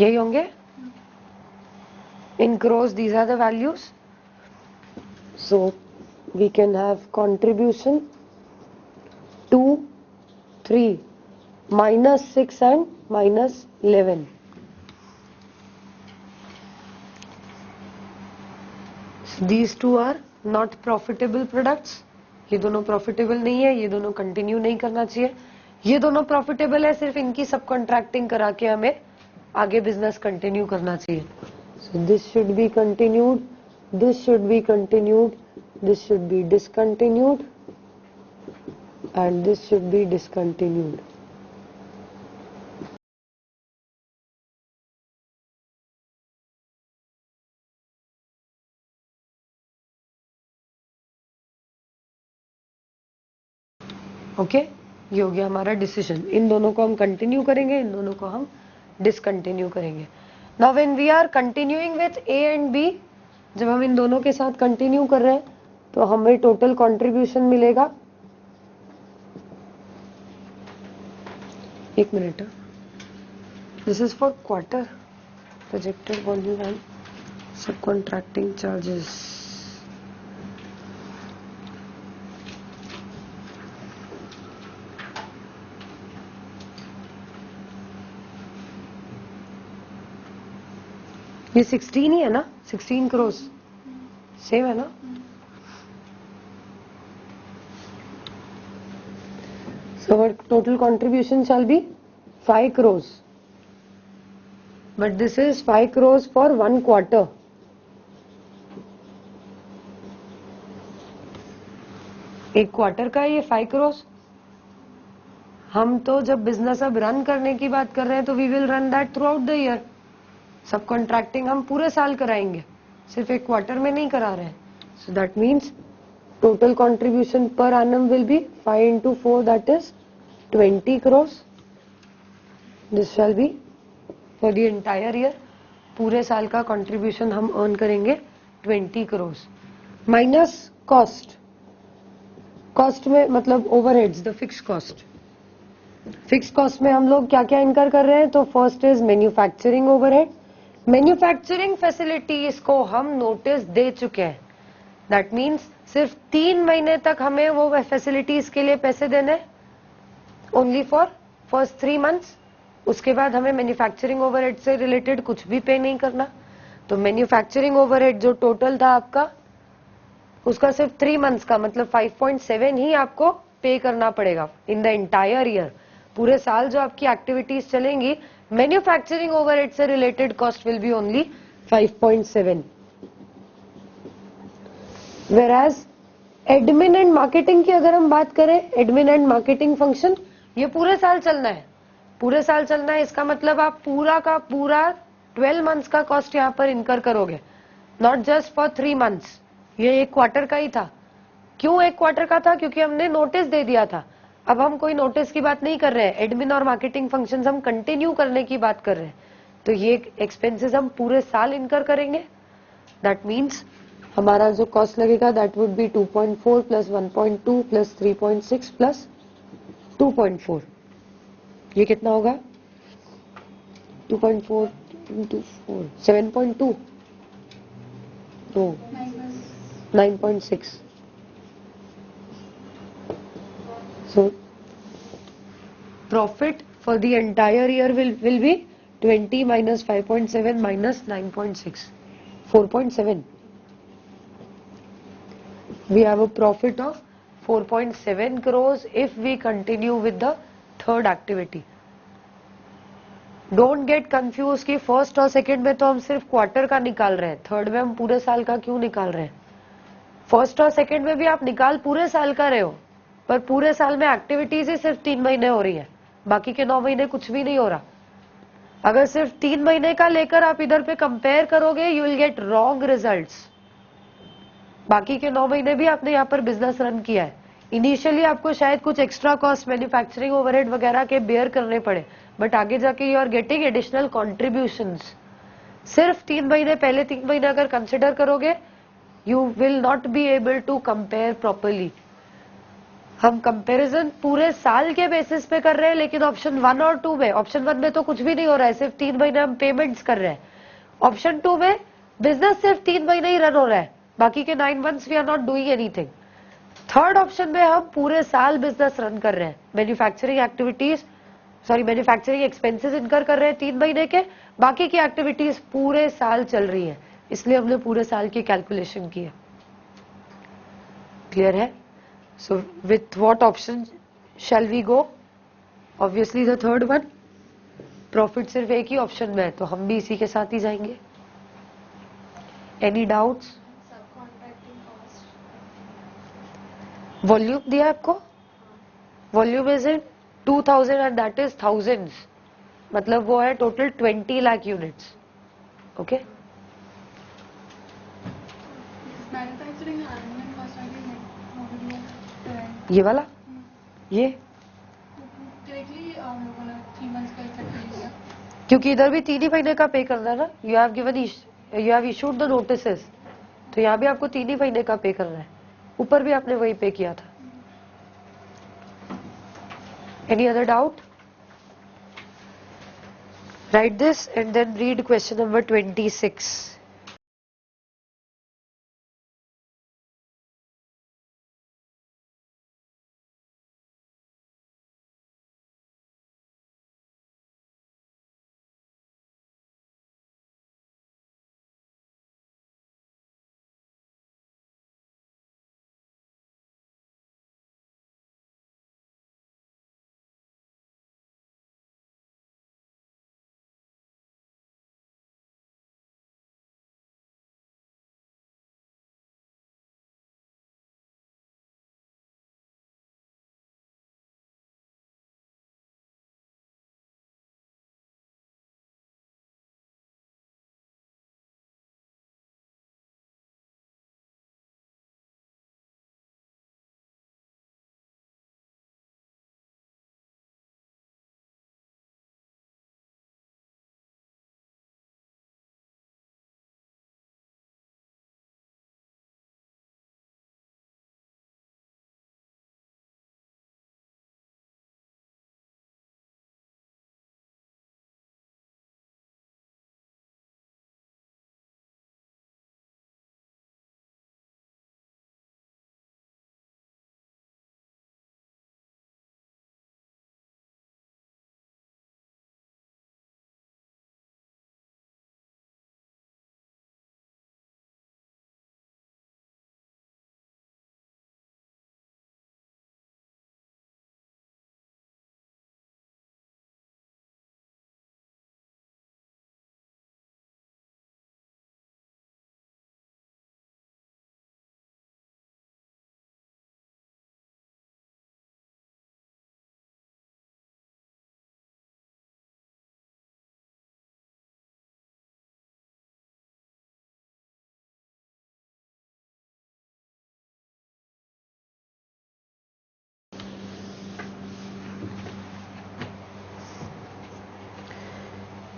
यही होंगे. In crores, these are the values. So we can have contribution 2, 3, minus 6 and minus 11. So these two are not profitable products. ये दोनों profitable नहीं है, ये दोनों continue नहीं करना चाहिए. ये दोनों profitable है, सिर्फ इनकी सब contracting करा के हमें आगे business continue करना चाहिए. So this should be continued, this should be continued, this should be discontinued, and this should be discontinued. Okay, ये हो गया हमारा डिसीजन. इन दोनों को हम कंटिन्यू करेंगे, इन दोनों को हम डिसकंटिन्यू करेंगे. Now when we are continuing with A and B, जब हम इन दोनों के साथ कंटिन्यू कर रहे हैं तो हमें टोटल कंट्रीब्यूशन मिलेगा. एक minute, this is for quarter. Projected volume and सब कॉन्ट्रैक्टिंग चार्जेस. ये 16 ही है ना, 16 crores सेम है ना. So our total contribution shall be 5 crores, but this is 5 crores for 1 quarter. एक क्वार्टर का ये 5 crores. हम तो जब बिजनेस अब रन करने की बात कर रहे हैं तो we will run that throughout the year. Subcontracting हम पूरे साल कराएंगे, सिर्फ एक क्वार्टर में नहीं करा रहे हैं. So that means total contribution per annum will be 5 into 4, that is 20 crores. This shall be for the entire year. पूरे साल का कंट्रीब्यूशन हम अर्न करेंगे 20 crores. Minus cost. कॉस्ट में मतलब overheads, the fix cost. Fix cost में हम लोग क्या क्या इनकर कर रहे हैं, तो first is manufacturing overhead. Manufacturing facilities को हम नोटिस दे चुके हैं. दैट मीन्स सिर्फ 3 महीने तक हमें वो फैसिलिटीज के लिए पैसे देने, ओनली फॉर फर्स्ट 3 months. उसके बाद हमें मैन्युफैक्चरिंग ओवरहेड से रिलेटेड कुछ भी पे नहीं करना. तो मैन्युफैक्चरिंग ओवरहेड जो टोटल था आपका, उसका सिर्फ 3 months का मतलब 5.7 ही आपको पे करना पड़ेगा इन द एंटायर ईयर. पूरे साल जो आपकी एक्टिविटीज चलेंगी, मैन्युफैक्चरिंग ओवरहेड से related cost will be only 5.7. Whereas admin and marketing की अगर हम बात करें, एडमिन एंड मार्केटिंग फंक्शन ये पूरे साल चलना है. पूरे साल चलना है, इसका मतलब आप पूरा का पूरा 12 months का कॉस्ट यहाँ पर इनकर करोगे, नॉट जस्ट फॉर 3 months. ये एक क्वार्टर का ही था. क्यों एक क्वार्टर का था? क्योंकि हमने नोटिस दे दिया था. अब हम कोई नोटिस की बात नहीं कर रहे हैं, एडमिन और मार्केटिंग फंक्शंस हम कंटिन्यू करने की बात कर रहे हैं. तो ये एक्सपेंसेस हम पूरे साल इनकर करेंगे. दैट मीन्स हमारा जो कॉस्ट लगेगा that would be 2.4 plus 1.2 plus 3.6 plus 2.4. ये कितना होगा? 2.4 into 4 7.2, no 9.6. So profit for the entire year will be 20 minus 5.7 minus 9.6, 4.7. We have a profit of 4.7 crores if we continue with the third activity. Don't get confused कि first और second में तो हम सिर्फ quarter का निकाल रहे हैं, थर्ड में हम पूरे साल का क्यों निकाल रहे हैं. फर्स्ट और सेकेंड में भी आप निकाल पूरे साल का रहे हो, पर पूरे साल में एक्टिविटीज ही सिर्फ 3 महीने हो रही है, बाकी के 9 महीने कुछ भी नहीं हो रहा. अगर सिर्फ 3 महीने का लेकर आप इधर पे कंपेयर करोगे, you will get wrong results. बाकी के 9 महीने भी आपने यहाँ पर बिजनेस रन किया है. इनिशियली आपको शायद कुछ एक्स्ट्रा कॉस्ट मैन्युफैक्चरिंग ओवरहेड वगैरह के बेयर करने पड़े, बट आगे जाके you are getting additional contributions. सिर्फ 3 महीने, पहले 3 महीने अगर कंसिडर करोगे, you will not be able to compare properly. हम कंपैरिजन पूरे साल के बेसिस पे कर रहे हैं, लेकिन ऑप्शन 1 और 2 में, ऑप्शन 1 में तो कुछ भी नहीं हो रहा है, सिर्फ 3 महीने हम पेमेंट्स कर रहे हैं। ऑप्शन 2 में बिजनेस सिर्फ 3 महीने ही रन हो रहा है, बाकी के 9 months we are not doing anything. Third option में हम पूरे साल बिजनेस रन कर रहे हैं, मैन्युफैक्चरिंग एक्टिविटीज मैन्युफैक्चरिंग एक्सपेंसेस इनकर कर रहे हैं 3 महीने के, बाकी की एक्टिविटीज पूरे साल चल रही है, इसलिए हमने पूरे साल की कैलकुलेशन की है। क्लियर है? So with what option shall we go? Obviously the third one. Profit सिर्फ एक ही ऑप्शन में है, तो हम भी इसी के साथ ही जाएंगे। Any doubts? वॉल्यूम दिया आपको, volume is in 2000 and that is thousands, मतलब वो है टोटल 20 लाख यूनिट्स। ओके, ये वाला, ये क्योंकि इधर भी 3 ही महीने का पे करना है ना, you have issued the notices, तो यहाँ भी आपको 3 ही महीने का पे करना है, ऊपर भी आपने वही पे किया था। Any other doubt? Write this and then read question number 26.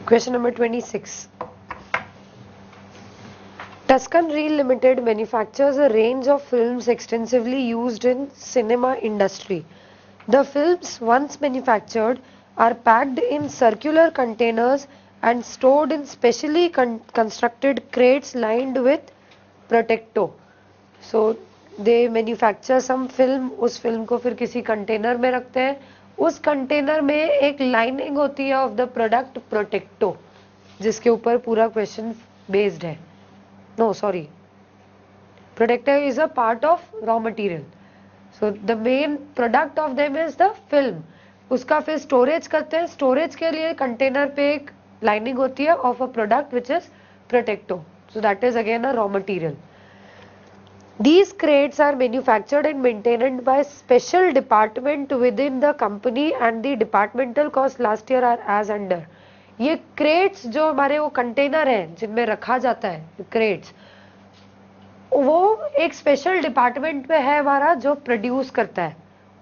Question number 26. Tuscan Reel Limited manufactures a range of films extensively used in cinema industry. The films, once manufactured, are packed in circular containers and stored in specially constructed crates lined with Protecto. So they manufacture some film, उस film को फिर किसी container में रखते हैं, उस container में एक लाइनिंग होती है ऑफ द प्रोडक्ट प्रोटेक्टो, जिसके ऊपर पूरा क्वेश्चन बेस्ड है। No sorry, Protecto is a part of raw material, so the main product of them is the film. उसका फिर स्टोरेज करते हैं, स्टोरेज के लिए कंटेनर पे एक लाइनिंग होती है of a product which is Protecto, so that is again a raw material. These crates are manufactured and maintained by special department within the company and the departmental cost last year are as under. ये crates जो हमारे वो container हैं जिनमें रखा जाता है crates, वो एक स्पेशल डिपार्टमेंट में है हमारा जो प्रोड्यूस करता है,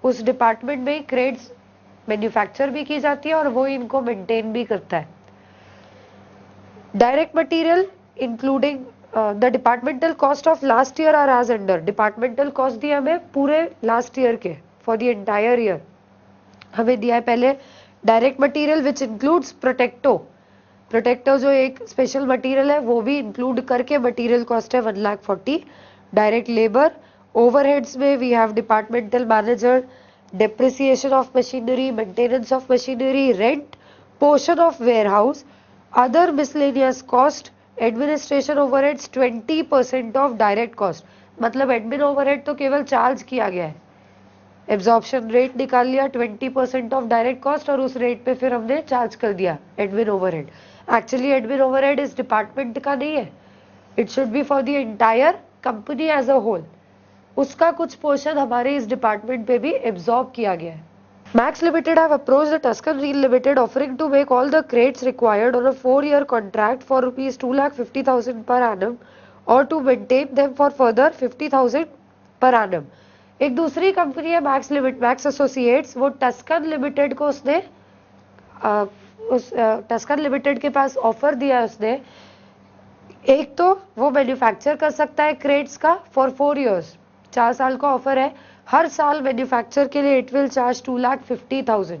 उस डिपार्टमेंट में ही क्रेट्स मैन्युफैक्चर भी की जाती है और वो इनको मेंटेन भी करता है. Direct material including the departmental cost of last year are as under. Departmental cost दिए हमें पूरे लास्ट ईयर के फॉर द एंटायर ईयर हमें दिया है पहले direct material which includes Protecto. Protecto जो एक स्पेशल मटेरियल है वो भी इंक्लूड करके मटेरियल कॉस्ट है 1,40,000। डायरेक्ट लेबर, ओवरहेड्स में we have departmental manager, depreciation of machinery, maintenance of machinery, rent, portion of warehouse, other miscellaneous cost, administration overheads 20% of direct cost. मतलब admin overhead तो केवल charge किया गया है, absorption rate निकाल लिया 20% ऑफ डायरेक्ट कॉस्ट और उस रेट पे फिर हमने चार्ज कर दिया admin overhead. Actually admin overhead इस डिपार्टमेंट का नहीं है, it should be for the entire company as a whole. उसका कुछ पोर्शन हमारे इस डिपार्टमेंट पे भी एब्जॉर्ब किया गया है। Max Limited have approached the Tuscan Reel Limited offering to make all the crates required on a 4-year contract for rupees 2,50,000 per annum or to maintain them for further 50,000 per annum। एक दूसरी company है max associates, वो Tuscan limited को उसने उस Tuscan limited के पास offer दिया है उसने। एक तो वो मैन्युफैक्चर कर सकता है क्रेट्स का फॉर 4 years, 4 साल का ऑफर है। हर साल मैन्युफैक्चर के लिए इट विल चार्ज 2,50,000।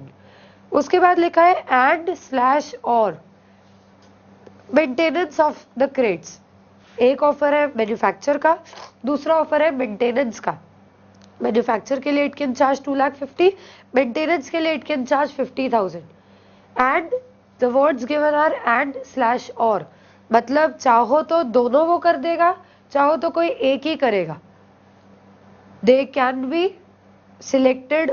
उसके बाद लिखा है एंड स्लैश और मेंटेनेंस ऑफ द क्रेट्स। एक ऑफर है मैन्युफैक्चर का, दूसरा ऑफर है मेंटेनेंस का। मैन्युफैक्चर के लिए इट कैन चार्ज 2,50,000, मेंटेनेंस के लिए it can charge 50,000। And the words given are and slash or, मतलब चाहो तो दोनों वो कर देगा, चाहो तो कोई एक ही करेगा। They can be selected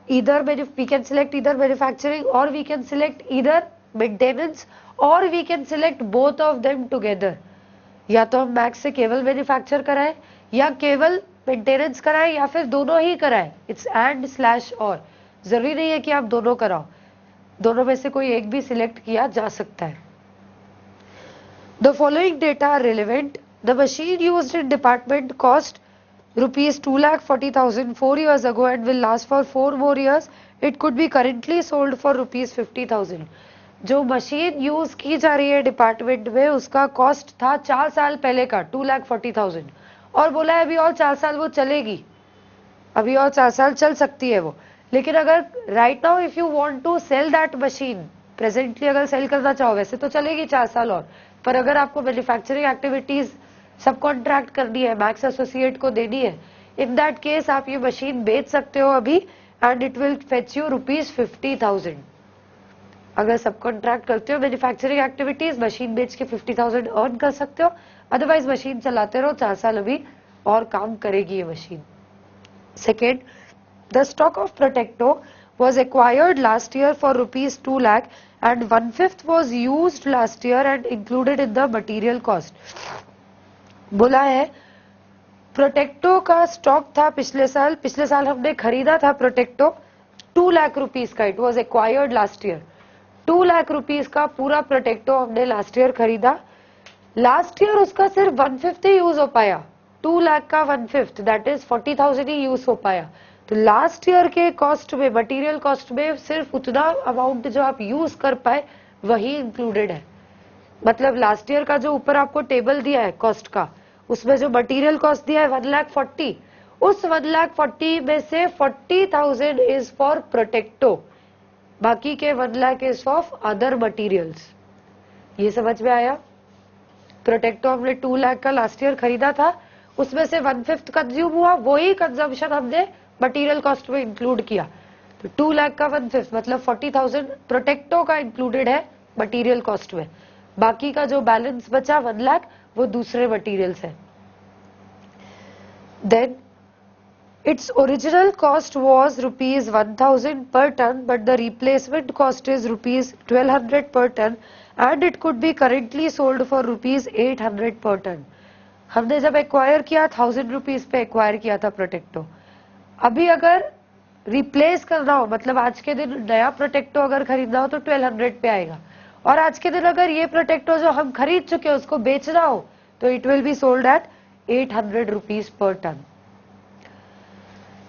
either we can select either manufacturing or we can select either maintenance or we can select both of them together। या तो हम मैक्स से केवल मैन्युफैक्चर कराएं या केवल मेंटेनेंस कराएं या फिर दोनों ही कराएं। इट्स एंड स्लैश और, जरूरी नहीं है कि आप दोनों कराओ, दोनों में से कोई एक भी सिलेक्ट किया जा सकता है। The following data are relevant। The machine used in department cost rupees 2,40,000 4 years ago and will last for 4 more years। It could be currently sold for rupees 50,000। जो मशीन यूज की जा रही है डिपार्टमेंट में उसका कॉस्ट था 4 साल पहले का 2,40,000 और बोला है अभी और 4 साल वो चलेगी, अभी और 4 साल चल सकती है वो। लेकिन अगर right now if you want to sell that machine, presently अगर सेल करना चाहो वैसे तो चलेगी 4 साल और, पर अगर आपको मैन्युफैक्चरिंग एक्टिविटीज सब कॉन्ट्रैक्ट करनी है, मैक्स एसोसिएट को देनी है, इन दैट केस आप ये मशीन बेच सकते हो अभी and it will fetch you rupees 50,000। अगर सब कॉन्ट्रैक्ट करते हो मैन्युफैक्चरिंग एक्टिविटीज, मशीन बेच के 50,000 अर्न कर सकते हो। अदरवाइज मशीन चलाते रहो, 4 साल अभी और काम करेगी ये machine. Second, the stock of Protecto was acquired last year for rupees 2 lakh and 1/5 was used last year and included in the material cost। बोला है प्रोटेक्टो का स्टॉक था पिछले साल हमने खरीदा था प्रोटेक्टो 2 लाख रुपीस का। It was acquired last year. 2 lakh rupees का पूरा प्रोटेक्टो हमने लास्ट ईयर खरीदा। लास्ट ईयर उसका सिर्फ 1/5 ही यूज हो पाया। 2 लाख का 1/5 दैट इज 40,000 ही यूज हो पाया। तो लास्ट ईयर के कॉस्ट में, मटेरियल कॉस्ट में सिर्फ उतना अमाउंट जो आप यूज कर पाए वही इंक्लूडेड है। मतलब लास्ट ईयर का जो ऊपर आपको टेबल दिया है कॉस्ट का, उसमें जो मटेरियल कॉस्ट दिया है 1,40,000, उस 1,40,000 में से 40,000 इज फॉर प्रोटेक्टो, बाकी के 1 lakh is of other materials. ये समझ में आया? प्रोटेक्टो हमने 2 लाख का लास्ट ईयर खरीदा था, उसमें से 1/5 कंज्यूम हुआ, वही कंजम्पशन हमने मटेरियल कॉस्ट में इंक्लूड किया। तो 2 लाख का 1/5 मतलब 40,000 प्रोटेक्टो का इंक्लूडेड है मटेरियल कॉस्ट में। बाकी का जो बैलेंस बचा 1 लाख वो दूसरे मटेरियल्स है। Then its original cost was rupees 1,000 per ton but the replacement cost is rupees 1,200 per ton and it could be currently sold for rupees 800 per ton. हमने जब एक्वायर किया 1,000 रुपीज पे एक्वायर किया था प्रोटेक्टो। अभी अगर रिप्लेस करना हो, मतलब आज के दिन नया प्रोटेक्टो अगर खरीदना हो तो 1,200 पे आएगा, और आज के दिन अगर ये प्रोटेक्टो जो हम खरीद चुके हैं उसको बेचना हो तो it will be sold at 800 rupees per ton.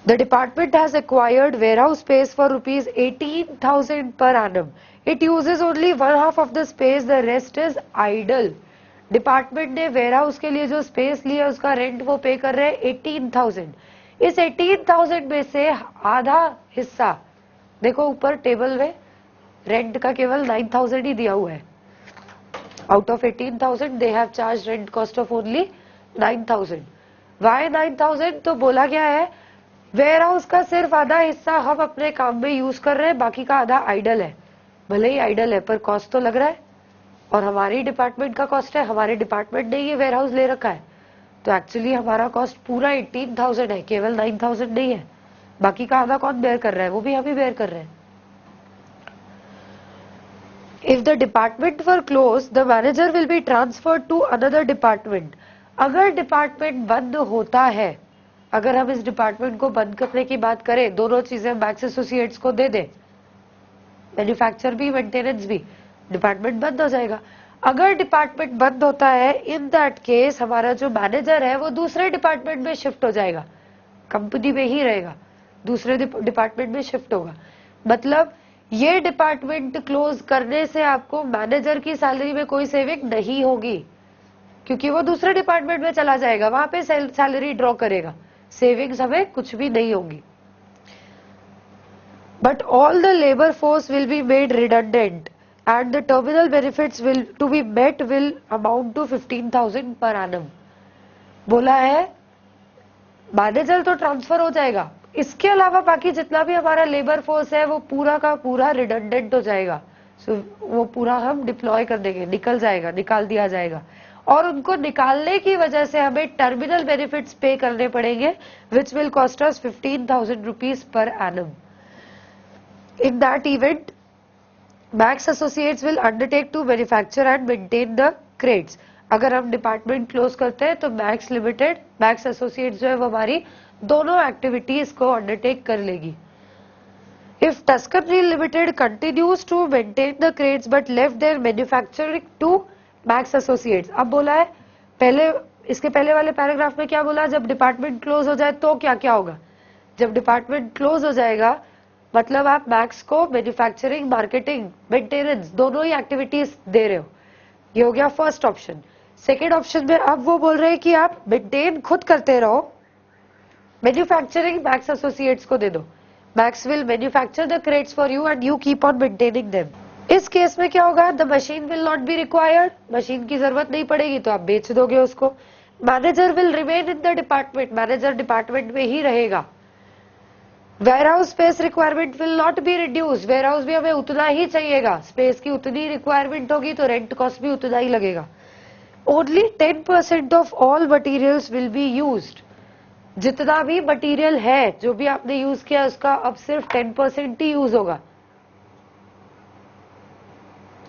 The department has acquired warehouse space for rupees 18,000 per annum. It uses only 1/2 of the space, the rest is idle. Department ने वेयरहाउस के लिए जो स्पेस लिया उसका rent वो पे कर रहे हैं 18,000। इस 18,000 में से आधा हिस्सा, देखो ऊपर टेबल में रेंट का केवल 9,000 ही दिया हुआ है. Out of 18,000 they have charge rent cost of only 9,000. Why 9,000? तो बोला गया है वेयर हाउस का सिर्फ आधा हिस्सा हम अपने काम में यूज कर रहे हैं, बाकी का आधा आइडल है. भले ही आइडल है पर कॉस्ट तो लग रहा है, और हमारी डिपार्टमेंट का कॉस्ट है. हमारे डिपार्टमेंट ने ये वेयर हाउस ले रखा है, तो एक्चुअली हमारा कॉस्ट पूरा 18,000 है, केवल 9,000 नहीं है. बाकी का आधा कौन बेयर कर रहा है? वो भी हम ही बेयर कर रहे हैं. If the department were close the manager will be transferred to another department. अगर डिपार्टमेंट बंद होता है, अगर हम इस डिपार्टमेंट को बंद करने की बात करें, दोनों चीजें मैक्स एसोसिएट्स को दे दे, मैन्युफैक्चर भी मेंटेनेंस भी, डिपार्टमेंट बंद हो जाएगा. अगर डिपार्टमेंट बंद होता है, इन दैट केस हमारा जो मैनेजर है वो दूसरे डिपार्टमेंट में शिफ्ट हो जाएगा, कंपनी में ही रहेगा, दूसरे डिपार्टमेंट में शिफ्ट होगा. मतलब ये डिपार्टमेंट क्लोज करने से आपको मैनेजर की सैलरी में कोई सेविंग नहीं होगी, क्योंकि वो दूसरे डिपार्टमेंट में चला जाएगा, वहां पे सैलरी ड्रॉ करेगा. सेविंग्स हमें कुछ भी नहीं होगी. But all the labour force will be made redundant and the terminal benefits will to be met will amount to 15,000 per annum. बोला है मैनेजर तो ट्रांसफर हो जाएगा, इसके अलावा बाकी जितना भी हमारा लेबर फोर्स है वो पूरा का पूरा रिडंडेंट हो जाएगा. वो पूरा हम डिप्लॉय कर देंगे, निकल जाएगा, निकाल दिया जाएगा. और उनको निकालने की वजह से हमें टर्मिनल बेनिफिट्स पे करने पड़ेंगे, which will cost us 15,000 rupees per annum. In that event Max Associates will undertake to manufacture and maintain the crates. अगर हम डिपार्टमेंट क्लोज करते हैं तो मैक्स लिमिटेड, मैक्स एसोसिएट्स जो है वो हमारी दोनों एक्टिविटीज को अंडरटेक कर लेगी. If Tuscan Reel Limited continues to maintain the crates but left their manufacturing to Max Associates. अब बोला है पहले, इसके पहले वाले पैराग्राफ में क्या बोला, जब डिपार्टमेंट क्लोज हो जाए तो क्या क्या होगा. जब डिपार्टमेंट क्लोज हो जाएगा मतलब आप मैक्स को मैन्युफैक्चरिंग, मार्केटिंग, मेंटेनेंस दोनों ही एक्टिविटीज दे रहे हो. ये हो गया फर्स्ट ऑप्शन. सेकेंड ऑप्शन में अब वो बोल रहे हैं कि आप मेंटेन खुद करते रहो, मैन्युफैक्चरिंग मैक्स एसोसिएट्स को दे दो. Max will manufacture the crates for you and you keep on maintaining them. इस केस में क्या होगा, the machine will not be required, machine की जरूरत नहीं पड़ेगी तो आप बेच दोगे उसको. Manager will remain in the department, manager department में ही रहेगा. Warehouse space requirement will not be reduce, warehouse भी हमें उतना ही चाहिएगा, स्पेस की उतनी रिक्वायरमेंट होगी तो रेंट कॉस्ट भी उतना ही लगेगा. Only 10% of all materials will be used. जितना भी मटीरियल है, जो भी आपने यूज किया उसका अब सिर्फ 10% ही यूज होगा.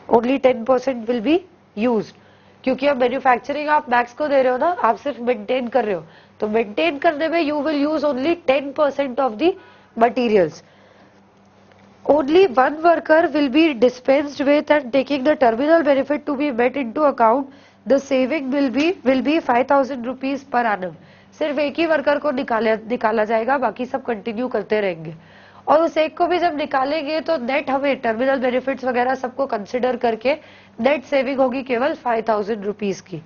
ओनली 10% विल बी यूज्ड, क्योंकि अब मैन्युफैक्चरिंग आप मैक्स को दे रहे हो ना, आप सिर्फ मेंटेन कर रहे हो, तो मेंटेन करने में you will use only 10% of the materials. Only one worker will be dispensed with and taking the terminal benefit to be met into account. The saving will be 5,000 rupees per annum. सिर्फ एक ही worker को निकाला जाएगा, बाकी सब continue करते रहेंगे. और उस एक को भी जब निकालेंगे तो नेट हमें टर्मिनल बेनिफिट्स वगैरह सबको कंसिडर करके नेट सेविंग होगी केवल 5,000 रुपीज की.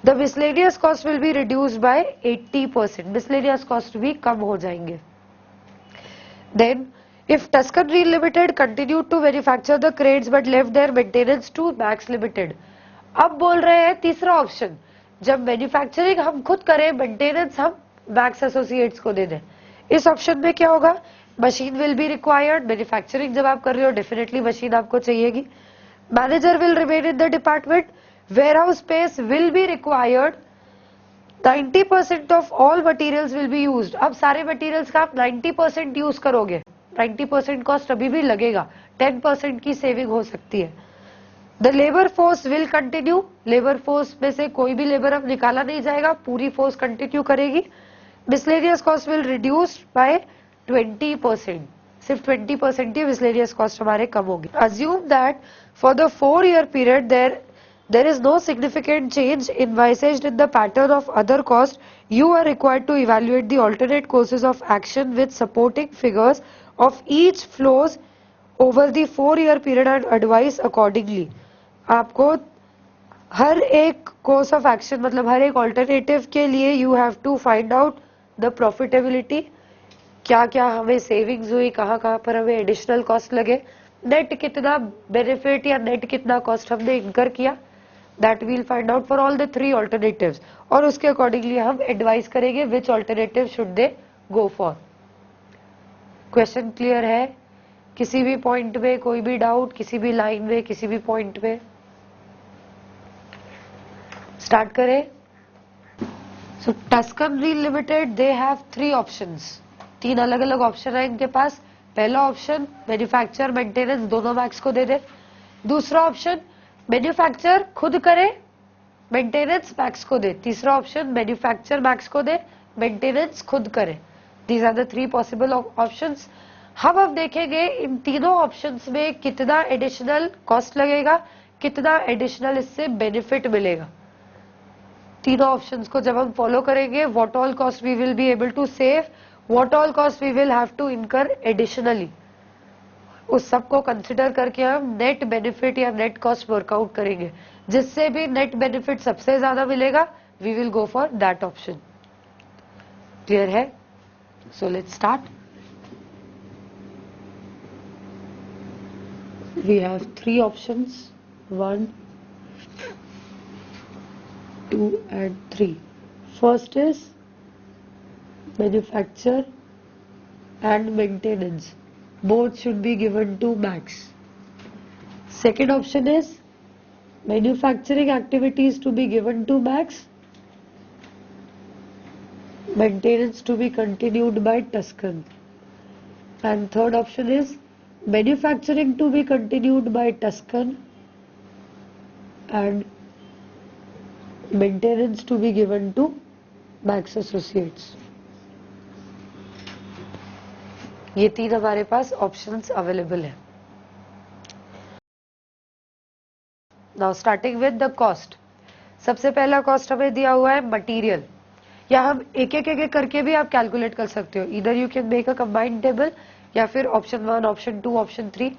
The miscellaneous cost will be reduced by 80%. Miscellaneous cost भी कम हो जाएंगे. Then, if Tuscan Reel Limited continued to manufacture the crates but left their maintenance to Max Limited. अब बोल रहे हैं तीसरा ऑप्शन, जब मैन्युफैक्चरिंग हम खुद करें, मेंटेनेंस हम मैक्स एसोसिएट्स को दे दें. इस ऑप्शन में क्या होगा, machine will be required, manufacturing जब आप कर रहे हो डेफिनेटली मशीन आपको चाहिएगी. Manager will remain in the department, warehouse space will be required, 90% of all materials will be used. अब सारे मटीरियल्स का आप 90% यूज करोगे, 90% कॉस्ट अभी भी लगेगा, 10% की सेविंग हो सकती है. The labour force will continue, labour force में से कोई भी लेबर अब निकाला नहीं जाएगा, पूरी फोर्स कंटिन्यू करेगी. Miscellaneous cost will reduce by 20%, सिर्फ 20% ही मिसलेनियस कॉस्ट हमारे कम होगी. Assume that for the 4-year period there is no significant change envisaged in the pattern of other costs. You are required to evaluate the alternate courses of action with supporting figures of each flows over the 4-year period and advise accordingly. आपको हर एक course of action मतलब हर एक alternative के लिए you have to find out the profitability, क्या क्या हमें savings हुई, कहाँ कहाँ पर हमें एडिशनल कॉस्ट लगे, नेट कितना बेनिफिट या नेट कितना कॉस्ट हमने इनकर किया, that we'll find out for all the 3 alternatives, और उसके अकॉर्डिंगली हम एडवाइस करेंगे which alternative should they go for. Question clear है? किसी भी पॉइंट में कोई भी डाउट, किसी भी लाइन में, किसी भी पॉइंट में? स्टार्ट करें। So Tuscan Reel Limited, they have 3 options, 3 अलग अलग ऑप्शन है इनके पास। पहला ऑप्शन मैन्युफैक्चर मेंटेनेंस दोनों मैक्स को दे दे। दूसरा ऑप्शन मैन्युफैक्चर खुद करे, मेंटेनेंस मैक्स को दे। तीसरा ऑप्शन मैन्युफैक्चर मैक्स को दे, मेंटेनेंस खुद करे। These are the 3 possible options. हम अब देखेंगे इन तीनों ऑप्शंस में कितना एडिशनल कॉस्ट लगेगा, कितना एडिशनल इससे बेनिफिट मिलेगा। तीनों ऑप्शंस को जब हम फॉलो करेंगे, what all cost we will be able to save, what all cost we will have to incur additionally, उस सब को कंसिडर करके हम नेट बेनिफिट या नेट कॉस्ट वर्कआउट करेंगे। जिससे भी नेट बेनिफिट सबसे ज्यादा मिलेगा, we will go for that option. Clear है? So let's start. We have 3 options, 1, 2 and 3. First is manufacture and maintenance. Both should be given to max. Second option is manufacturing activities to be given to max, maintenance to be continued by Tuscan. And third option is manufacturing to be continued by Tuscan and maintenance to be given to Max Associates. ये 3 हमारे पास options available है। Now starting with the cost. सबसे पहला cost हमें दिया हुआ है material, या हम एक एक करके भी आप कैलकुलेट कर सकते हो। इधर you can make a combined table, या फिर ऑप्शन 1, ऑप्शन 2, ऑप्शन 3,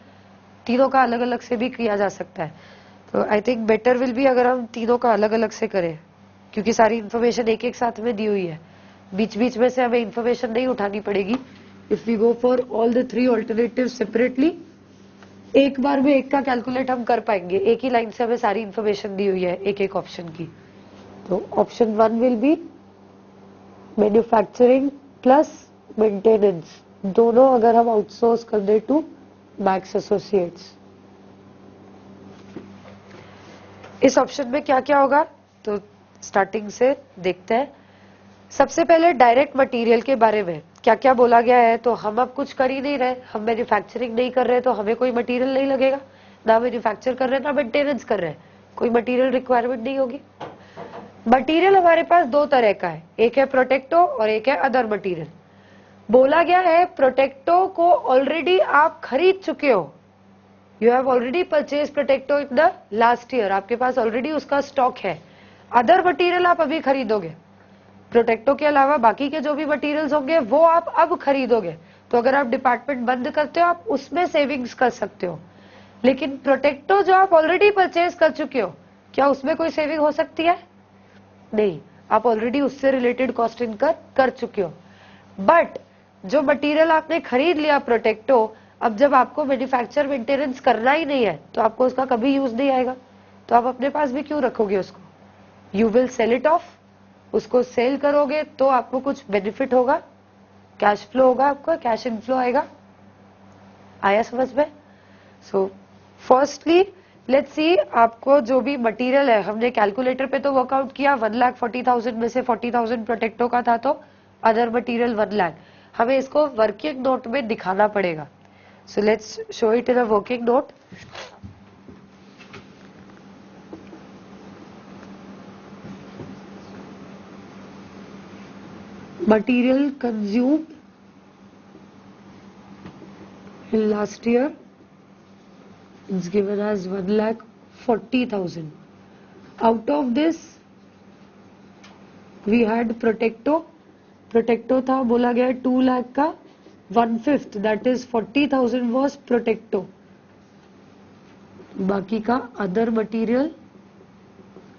तीनों का अलग अलग से भी किया जा सकता है। तो I think better will be अगर हम तीनों का अलग अलग से करें, क्योंकि सारी इन्फॉर्मेशन एक एक साथ में दी हुई है, बीच बीच में से हमें इन्फॉर्मेशन नहीं उठानी पड़ेगी। If we go for all the 3 alternative separately, एक बार में एक का कैलकुलेट हम कर पाएंगे। एक ही लाइन से हमें सारी इन्फॉर्मेशन दी हुई है एक एक ऑप्शन की। तो option 1 will be manufacturing plus maintenance, दोनों अगर हम आउटसोर्स कर दे टू मैक्स एसोसिएट्स। इस ऑप्शन में क्या क्या होगा, तो स्टार्टिंग से देखते हैं। सबसे पहले डायरेक्ट मटेरियल के बारे में क्या क्या बोला गया है। तो हम अब कुछ कर ही नहीं रहे, हम मैन्युफैक्चरिंग नहीं कर रहे, तो हमें कोई मटेरियल नहीं लगेगा, ना मैन्युफैक्चर कर रहे हैं ना मेंटेनेंस कर रहे हैं, कोई मटेरियल रिक्वायरमेंट नहीं होगी। मटेरियल हमारे पास 2 तरह का है, एक है प्रोटेक्टो और एक है अदर मटेरियल। बोला गया है प्रोटेक्टो को ऑलरेडी आप खरीद चुके हो, you have already purchase Protecto in the last year, आपके पास ऑलरेडी उसका स्टॉक है। अदर मटेरियल आप अभी खरीदोगे, प्रोटेक्टो के अलावा बाकी के जो भी मटेरियल्स होंगे वो आप अब खरीदोगे। तो अगर आप डिपार्टमेंट बंद करते हो, आप उसमें सेविंग्स कर सकते हो। लेकिन प्रोटेक्टो जो आप ऑलरेडी परचेज कर चुके हो, क्या उसमें कोई सेविंग हो सकती है? नहीं, आप ऑलरेडी उससे रिलेटेड कॉस्ट इनकर कर चुके हो। बट जो मटेरियल आपने खरीद लिया प्रोटेक्टो, अब जब आपको मैन्युफैक्चर मेंटेनेंस करना ही नहीं है, तो आपको उसका कभी यूज नहीं आएगा, तो आप अपने पास भी क्यों रखोगे उसको? You will sell it off, उसको सेल करोगे तो आपको कुछ बेनिफिट होगा, कैश फ्लो होगा, आपका कैश इनफ्लो आएगा। आया समझ में? सो फर्स्टली लेट्स सी, आपको जो भी मटेरियल है, हमने कैलकुलेटर पे तो वर्कआउट किया, 1,40,000 में से 40,000 प्रोटेक्टो का था, तो अदर मटेरियल 1 लाख। हमें इसको वर्किंग नोट में दिखाना पड़ेगा। So let's show it in a working note. Material consumed in last year is given as 1,40,000. Out of this we had Protecto. Protecto था, बोला गया 2 लाख का 1/5, that is 40,000 was Protecto. बाकी का other material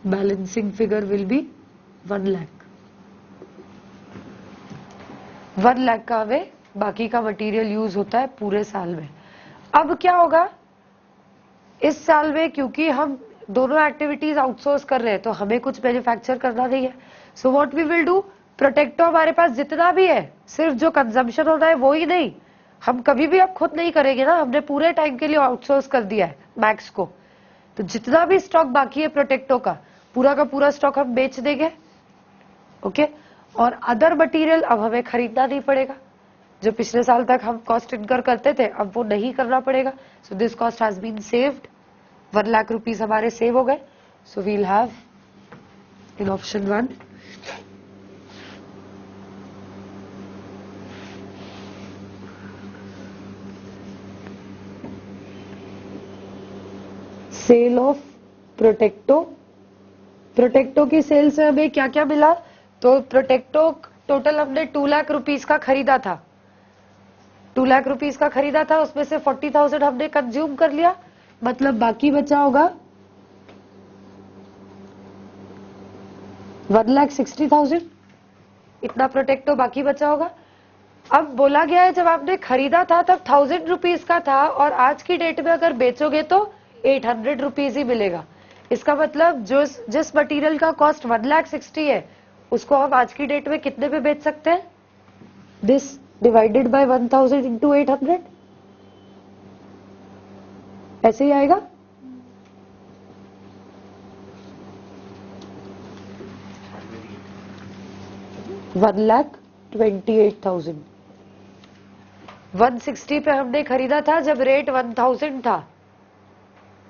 balancing figure will be 1 lakh. 1 lakh का हमें बाकी का मटेरियल यूज होता है पूरे साल में। अब क्या होगा इस साल में, क्योंकि हम दोनों एक्टिविटीज आउटसोर्स कर रहे हैं तो हमें कुछ मैन्युफैक्चर करना नहीं है। So what we will do, Protecto हमारे पास जितना भी है, सिर्फ जो कंजम्पशन होना है वो ही नहीं, हम कभी भी अब खुद नहीं करेंगे ना, हमने पूरे टाइम के लिए आउटसोर्स कर दिया है मैक्स को। तो जितना भी स्टॉक बाकी है प्रोटेक्टो का पूरा स्टॉक हम बेच देंगे। ओके, और अदर मटेरियल अब हमें खरीदना नहीं पड़ेगा। जो पिछले साल तक हम कॉस्ट इनकर करते थे अब वो नहीं करना पड़ेगा। So this cost has been saved, 1 lakh rupees हमारे सेव हो गए। So we'll have in option 1 sale of Protecto. Protecto की सेल से हमें क्या क्या मिला, तो प्रोटेक्टो टोटल हमने 2 लाख रुपीज का खरीदा था, 2 लाख रुपीज का खरीदा था, उसमें से 40,000 हमने कंज्यूम कर लिया, मतलब बाकी बचा होगा 1,60,000, इतना प्रोटेक्टो बाकी बचा होगा। अब बोला गया है जब आपने खरीदा था तब 1,000 रुपीज का था और आज की डेट में अगर बेचोगे तो 800 रुपीज ही मिलेगा। इसका मतलब जो जिस मटेरियल का कॉस्ट 1,60,000 है उसको हम आज की डेट में कितने पे बेच सकते हैं, दिस डिवाइडेड बाय 1,000 इंटू 800, ऐसे ही आएगा। $1,28,000, 160 पे हमने खरीदा था जब रेट 1,000 था,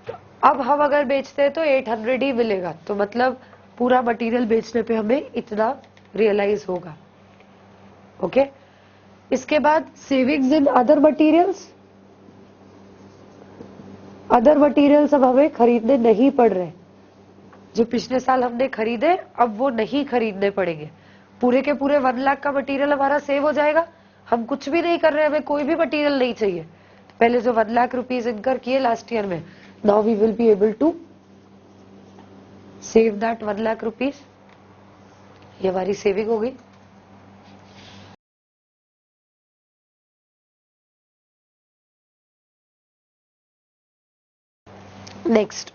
तो अब हम अगर बेचते हैं तो 800 ही मिलेगा। तो मतलब पूरा मटेरियल बेचने पे हमें इतना रियलाइज होगा। ओके, इसके बाद savings in other materials. Other materials अब हमें खरीदने नहीं पड़ रहे, जो पिछले साल हमने खरीदे अब वो नहीं खरीदने पड़ेंगे। पूरे के पूरे 1 लाख का मटेरियल हमारा सेव हो जाएगा, हम कुछ भी नहीं कर रहे, हमें कोई भी मटेरियल नहीं चाहिए। पहले जो 1 लाख रुपीज इनकर किए लास्ट ईयर में, now we will be able to save that 1 lakh rupees, ये हमारी सेविंग होगी। नेक्स्ट